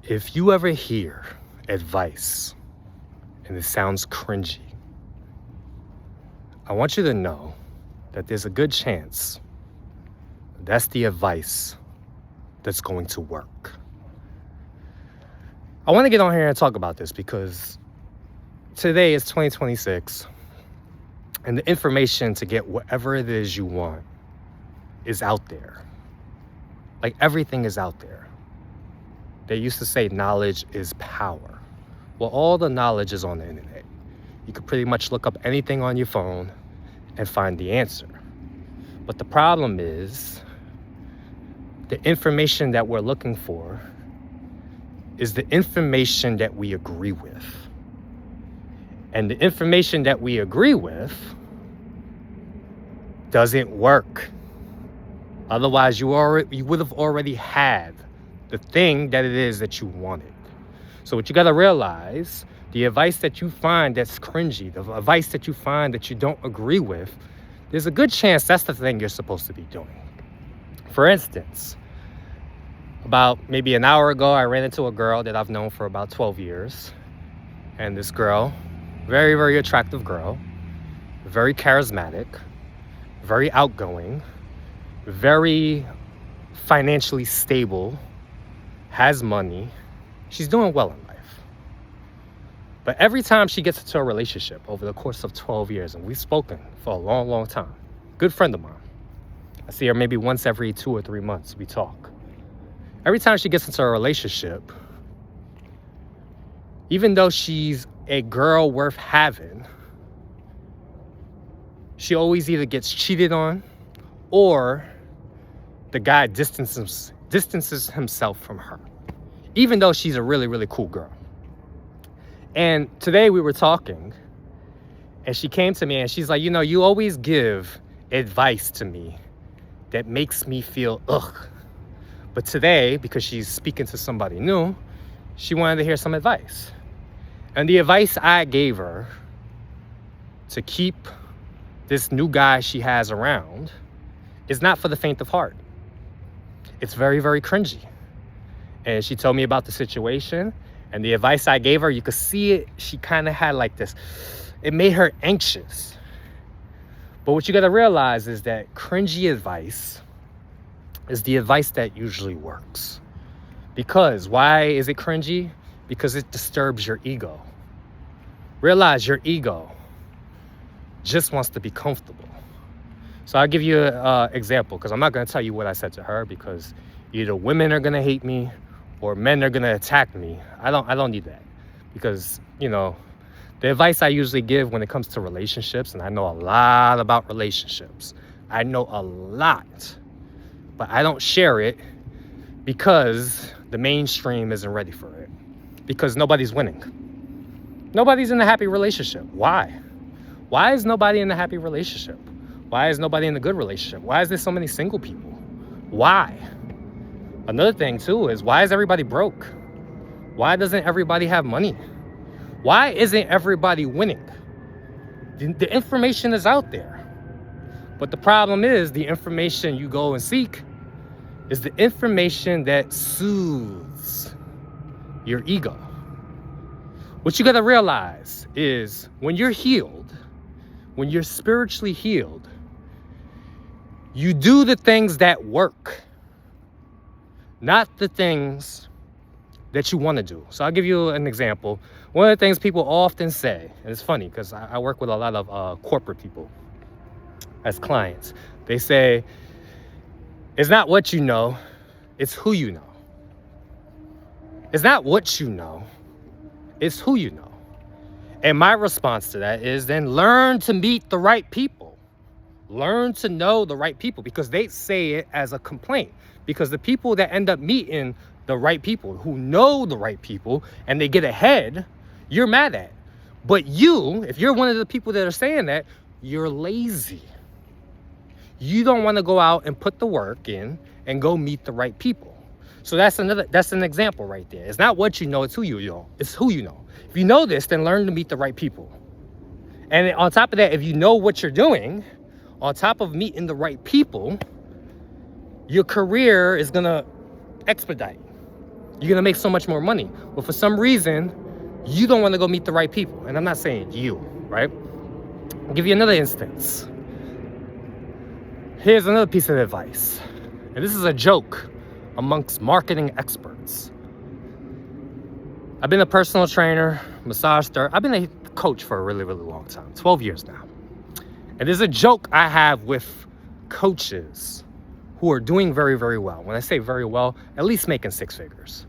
If you ever hear advice and it sounds cringy, I want you to know that there's a good chance that's the advice that's going to work. I want to get on here and talk about this because today is 2026 and the information to get whatever it is you want is out there. Like, everything is out there. They used to say knowledge is power. Well, all the knowledge is on the internet. You could pretty much look up anything on your phone and find the answer. But the problem is the information that we're looking for is the information that we agree with. And the information that we agree with doesn't work. Otherwise, you would have already had the thing that it is that you wanted. So what you got to realize, the advice that you find that's cringy, the advice that you find that you don't agree with, there's a good chance that's the thing you're supposed to be doing. For instance, about maybe an hour ago, I ran into a girl that I've known for about 12 years. And this girl, very, very attractive girl, very charismatic, very outgoing, very financially stable, has money. She's doing well in life. But every time she gets into a relationship over the course of 12 years, and we've spoken for a long, long time, good friend of mine. I see her maybe once every 2 or 3 months, we talk. Every time she gets into a relationship, even though she's a girl worth having, she always either gets cheated on or the guy distances himself from her, even though she's a really, really cool girl. And today we were talking, and she came to me and she's like, you always give advice to me that makes me feel ugh. But today, because she's speaking to somebody new, she wanted to hear some advice. And the advice I gave her to keep this new guy she has around is not for the faint of heart. It's very, very cringy. And she told me about the situation, and the advice I gave her, you could see it, she kind of had like this, it made her anxious. But what you got to realize is that cringy advice is the advice that usually works. Because why is it cringy? Because it disturbs your ego. Realize your ego just wants to be comfortable. So I'll give you an example, because I'm not going to tell you what I said to her, because either women are going to hate me or men are going to attack me. I don't need that, because, the advice I usually give when it comes to relationships, and I know a lot about relationships. I know a lot, but I don't share it because the mainstream isn't ready for it, because nobody's winning. Nobody's in a happy relationship. Why? Why is nobody in a happy relationship? Why is nobody in a good relationship? Why is there so many single people? Why? Another thing, too, is why is everybody broke? Why doesn't everybody have money? Why isn't everybody winning? The information is out there. But the problem is the information you go and seek is the information that soothes your ego. What you got to realize is when you're healed, when you're spiritually healed, you do the things that work, not the things that you want to do. So I'll give you an example. One of the things people often say, and it's funny because I work with a lot of corporate people as clients. They say, it's not what you know, it's who you know. It's not what you know, it's who you know. And my response to that is then learn to meet the right people. Learn to know the right people, because they say it as a complaint. Because the people that end up meeting the right people, who know the right people, and they get ahead, you're mad at. But you, if you're one of the people that are saying that, you're lazy. You don't want to go out and put the work in and go meet the right people. So that's an example right there. It's not what you know, it's who you know. It's who you know. If you know this, then learn to meet the right people. And on top of that, if you know what you're doing, on top of meeting the right people, your career is gonna expedite. You're gonna make so much more money. But for some reason, you don't want to go meet the right people. And I'm not saying you, right? I'll give you another instance. Here's another piece of advice. And this is a joke amongst marketing experts. I've been a personal trainer, massage therapist. I've been a coach for a really, really long time, 12 years now. And there's a joke I have with coaches who are doing very, very well. When I say very well, at least making six figures.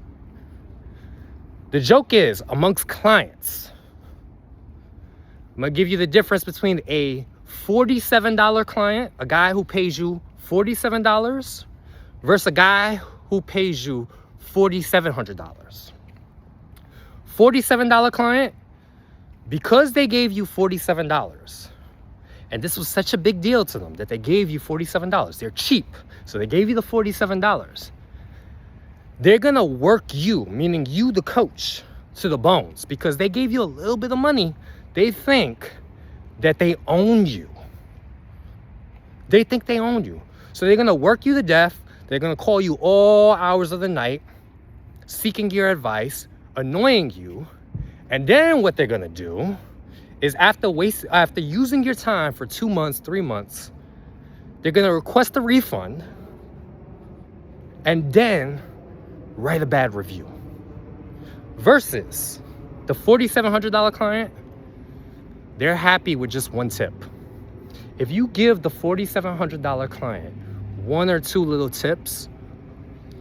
The joke is, amongst clients, I'm gonna give you the difference between a $47 client, a guy who pays you $47, versus a guy who pays you $4,700. $47 client, because they gave you $47, and this was such a big deal to them that they gave you $47. They're cheap, so they gave you the $47. They're gonna work you, meaning you, the coach, to the bones, because they gave you a little bit of money. They think that they own you. They think they own you. So they're gonna work you to death. They're gonna call you all hours of the night, seeking your advice, annoying you. And then what they're gonna do is after using your time for 2 months, 3 months, they're gonna request a refund and then write a bad review. Versus the $4,700 client, they're happy with just one tip. If you give the $4,700 client 1 or 2 little tips,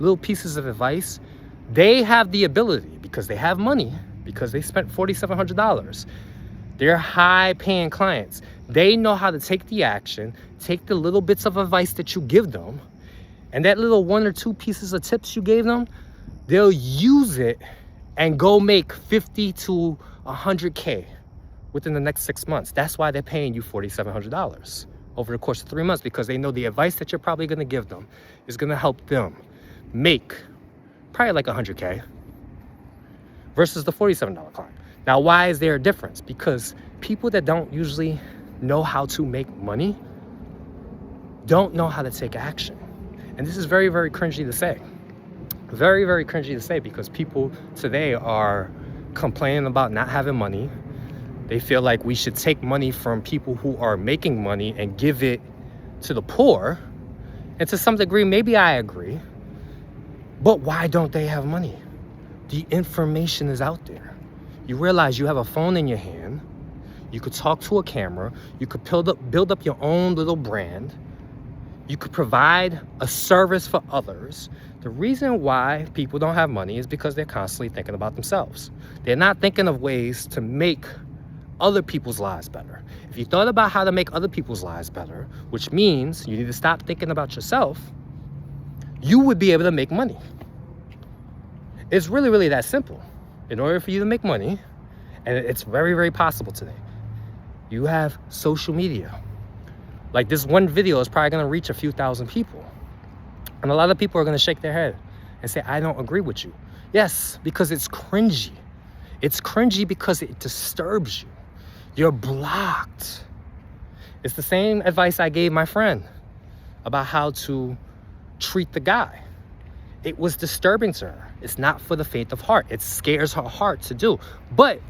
little pieces of advice, they have the ability, because they have money, because they spent $4,700. They're high-paying clients. They know how to take the action, take the little bits of advice that you give them, and that little 1 or 2 pieces of tips you gave them, they'll use it and go make 50 to 100K within the next 6 months. That's why they're paying you $4,700 over the course of 3 months, because they know the advice that you're probably gonna give them is gonna help them make probably like 100K versus the $47 client. Now, why is there a difference? Because people that don't usually know how to make money don't know how to take action. And this is very, very cringy to say. Very, very cringy to say, because people today are complaining about not having money. They feel like we should take money from people who are making money and give it to the poor. And to some degree, maybe I agree. But why don't they have money? The information is out there. You realize you have a phone in your hand. You could talk to a camera. You could build up your own little brand. You could provide a service for others. The reason why people don't have money is because they're constantly thinking about themselves. They're not thinking of ways to make other people's lives better. If you thought about how to make other people's lives better, which means you need to stop thinking about yourself, you would be able to make money. It's really, really that simple. In order for you to make money, and it's very, very possible today, you have social media. Like, this one video is probably gonna reach a few thousand people. And a lot of people are gonna shake their head and say, I don't agree with you. Yes, because it's cringy. It's cringy because it disturbs you. You're blocked. It's the same advice I gave my friend about how to treat the guy. It was disturbing to her. It's not for the faint of heart. It scares her heart to do. But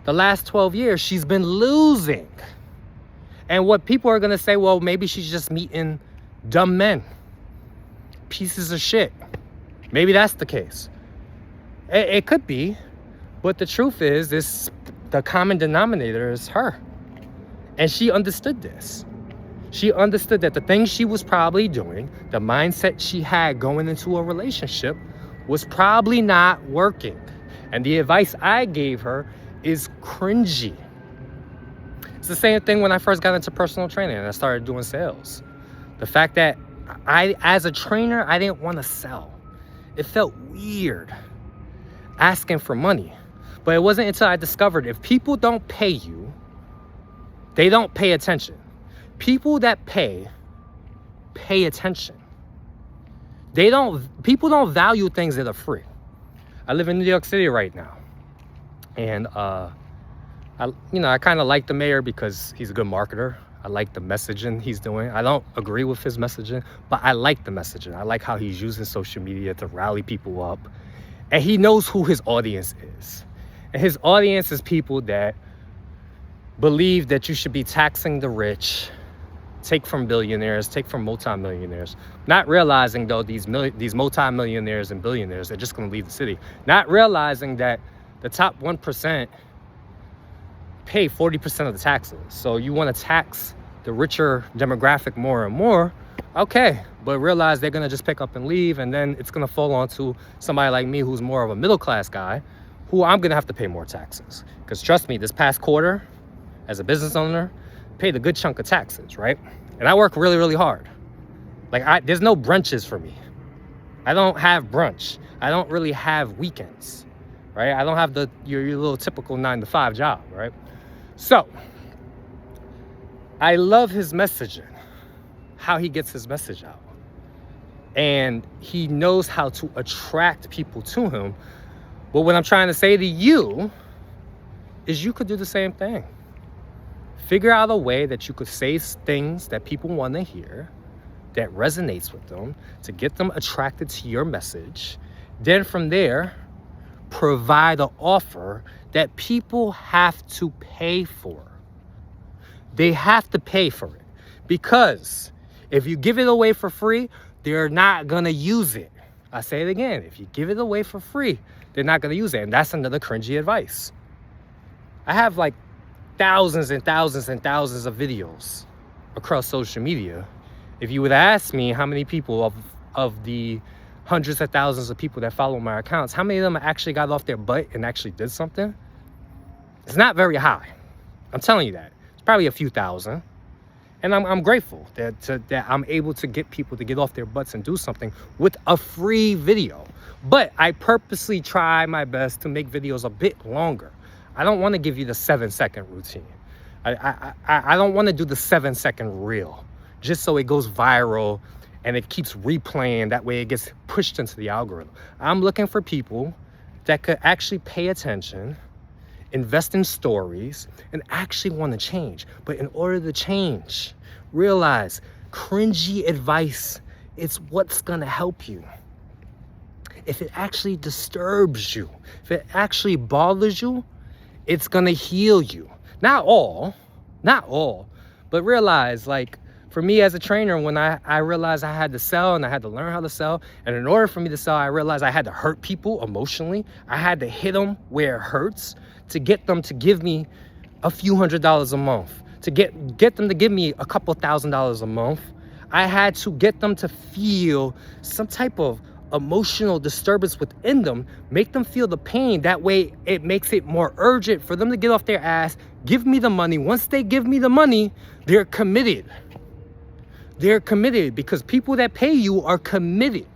the last 12 years, she's been losing. And what people are gonna say, well, maybe she's just meeting dumb men, pieces of shit. Maybe that's the case. It could be, but the truth is, the common denominator is her. And she understood this. She understood that the things she was probably doing, the mindset she had going into a relationship, was probably not working. And the advice I gave her is cringy. It's the same thing when I first got into personal training and I started doing sales. The fact that as a trainer, I didn't want to sell. It felt weird asking for money. But it wasn't until I discovered if people don't pay you, they don't pay attention. People that pay attention. People don't value things that are free. I live in New York City right now. And I kind of like the mayor because he's a good marketer. I like the messaging he's doing. I don't agree with his messaging, but I like the messaging. I like how he's using social media to rally people up And he knows who his audience is. And his audience is people that believe that you should be taxing the rich, take from billionaires, take from multimillionaires. Not realizing, though, these multimillionaires and billionaires are just going to leave the city. Not realizing that the top 1% pay 40% of the taxes. So you want to tax the richer demographic more and more, okay. But realize they're going to just pick up and leave, and then it's going to fall onto somebody like me who's more of a middle-class guy, who I'm going to have to pay more taxes. Because trust me, this past quarter, as a business owner, paid a good chunk of taxes, right? And I work really, really hard. Like, there's no brunches for me. I don't have brunch. I don't really have weekends, right? I don't have your little typical 9-to-5 job, right? So, I love his messaging, how he gets his message out. And he knows how to attract people to him. But what I'm trying to say to you is you could do the same thing. Figure out a way that you could say things that people want to hear, that resonates with them, to get them attracted to your message. Then from there, provide an offer that people have to pay for. They have to pay for it. Because if you give it away for free, they're not going to use it. I say it again. If you give it away for free, they're not going to use it. And that's another cringy advice. I have like thousands and thousands and thousands of videos across social media. If you would ask me how many people of the hundreds of thousands of people that follow my accounts, how many of them actually got off their butt and actually did something? It's not very high. I'm telling you that. It's probably a few thousand. And I'm grateful that I'm able to get people to get off their butts and do something with a free video. But I purposely try my best to make videos a bit longer. I don't want to give you the 7-second routine. I don't want to do the 7-second reel just so it goes viral and it keeps replaying. That way it gets pushed into the algorithm. I'm looking for people that could actually pay attention, invest in stories, and actually want to change. But in order to change, realize cringy advice, it's what's going to help you. If it actually disturbs you, if it actually bothers you, it's going to heal you. Not all, but realize, like, for me as a trainer, when I realized I had to sell and I had to learn how to sell, and in order for me to sell, I realized I had to hurt people emotionally. I had to hit them where it hurts to get them to give me a few $100s a month, to get them to give me a couple $1,000s a month. I had to get them to feel some type of emotional disturbance within them, make them feel the pain. That way it makes it more urgent for them to get off their ass, give me the money. Once they give me the money, they're committed. They're committed because people that pay you are committed,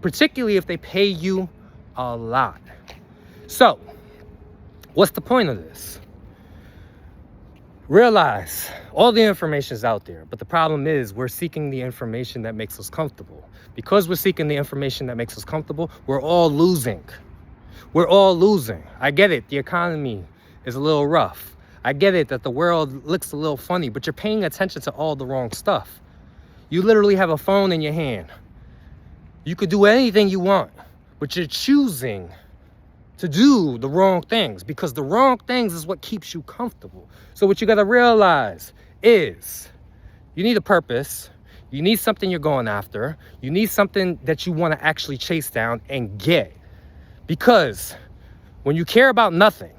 particularly if they pay you a lot. So, what's the point of this? Realize all the information is out there, but the problem is we're seeking the information that makes us comfortable. Because we're seeking the information that makes us comfortable, we're all losing. We're all losing. I get it. The economy is a little rough. I get it that the world looks a little funny, but you're paying attention to all the wrong stuff. You literally have a phone in your hand. You could do anything you want, but you're choosing to do the wrong things because the wrong things is what keeps you comfortable. So what you got to realize is you need a purpose. You need something you're going after. You need something that you want to actually chase down and get. Because when you care about nothing,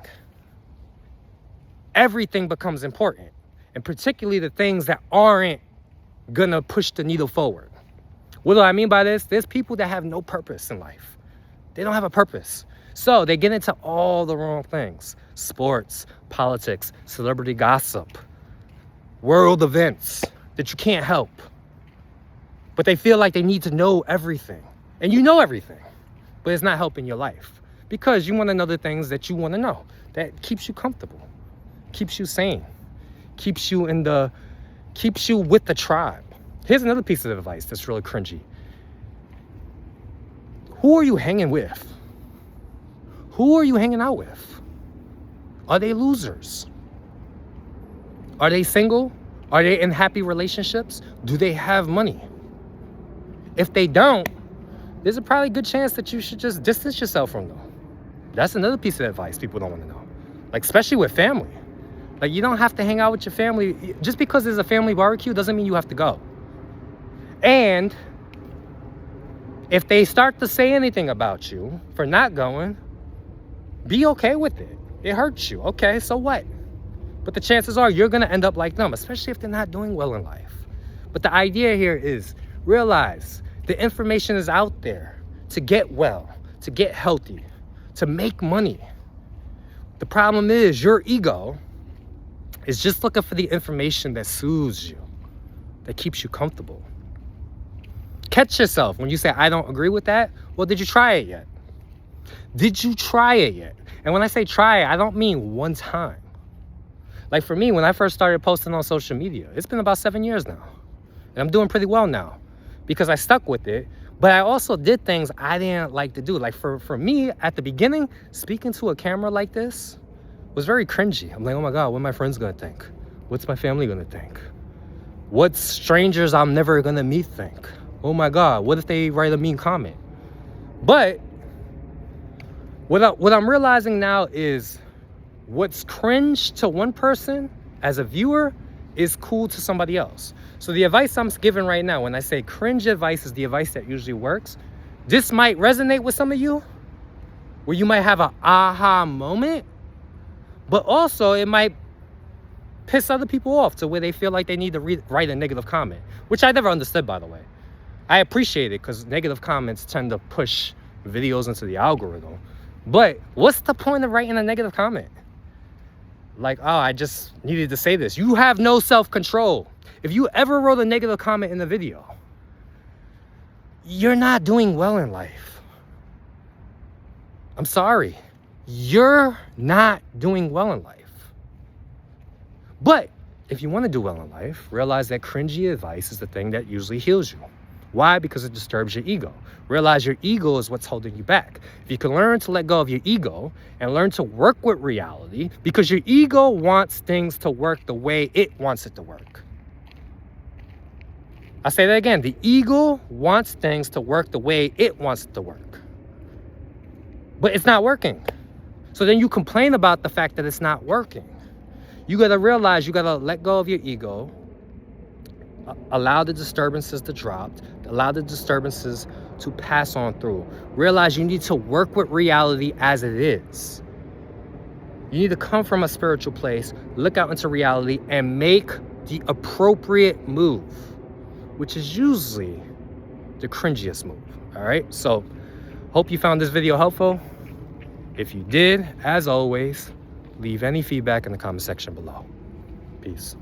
everything becomes important. And particularly the things that aren't going to push the needle forward. What do I mean by this? There's people that have no purpose in life. They don't have a purpose. So they get into all the wrong things. Sports, politics, celebrity gossip, world events that you can't help. But they feel like they need to know everything. And you know everything. But it's not helping your life. Because you want to know the things that you want to know. That keeps you comfortable. Keeps you sane. Keeps you with the tribe. Here's another piece of advice that's really cringy. Who are you hanging with? Who are you hanging out with? Are they losers? Are they single? Are they in happy relationships? Do they have money? If they don't, there's a probably good chance that you should just distance yourself from them. That's another piece of advice people don't want to know. Like, especially with family. Like, you don't have to hang out with your family. Just because there's a family barbecue doesn't mean you have to go. And if they start to say anything about you for not going, be okay with it. It hurts you. Okay, so what? But the chances are you're going to end up like them, especially if they're not doing well in life. But the idea here is realize the information is out there to get well, to get healthy, to make money. The problem is your ego is just looking for the information that soothes you, that keeps you comfortable. Catch yourself when you say, I don't agree with that. Well, did you try it yet? Did you try it yet? And when I say try it, I don't mean one time. Like for me, when I first started posting on social media, it's been about 7 years now. And I'm doing pretty well now because I stuck with it. But I also did things I didn't like to do. Like for me, at the beginning, speaking to a camera like this was very cringy. I'm like, oh my God, what are my friends gonna think? What's my family gonna think? What strangers I'm never gonna meet think? Oh my God, what if they write a mean comment? But what I'm realizing now is what's cringe to one person as a viewer is cool to somebody else. So the advice I'm giving right now, when I say cringe advice is the advice that usually works, this might resonate with some of you, where you might have an aha moment, but also it might piss other people off to where they feel like they need to write a negative comment, which I never understood, by the way. I appreciate it because negative comments tend to push videos into the algorithm. But what's the point of writing a negative comment? Like, oh, I just needed to say this. You have no self-control. If you ever wrote a negative comment in the video, you're not doing well in life. I'm sorry. You're not doing well in life. But if you want to do well in life, realize that cringy advice is the thing that usually heals you. Why? Because it disturbs your ego. Realize your ego is what's holding you back. If you can learn to let go of your ego and learn to work with reality, because your ego wants things to work the way it wants it to work. I say that again. The ego wants things to work the way it wants it to work. But it's not working. So then you complain about the fact that it's not working. You got to realize you got to let go of your ego, allow the disturbances to drop, allow the disturbances to pass on through. Realize you need to work with reality as it is. You need to come from a spiritual place, look out into reality, and make the appropriate move, which is usually the cringiest move. All right? So, hope you found this video helpful. If you did, as always, leave any feedback in the comment section below. Peace.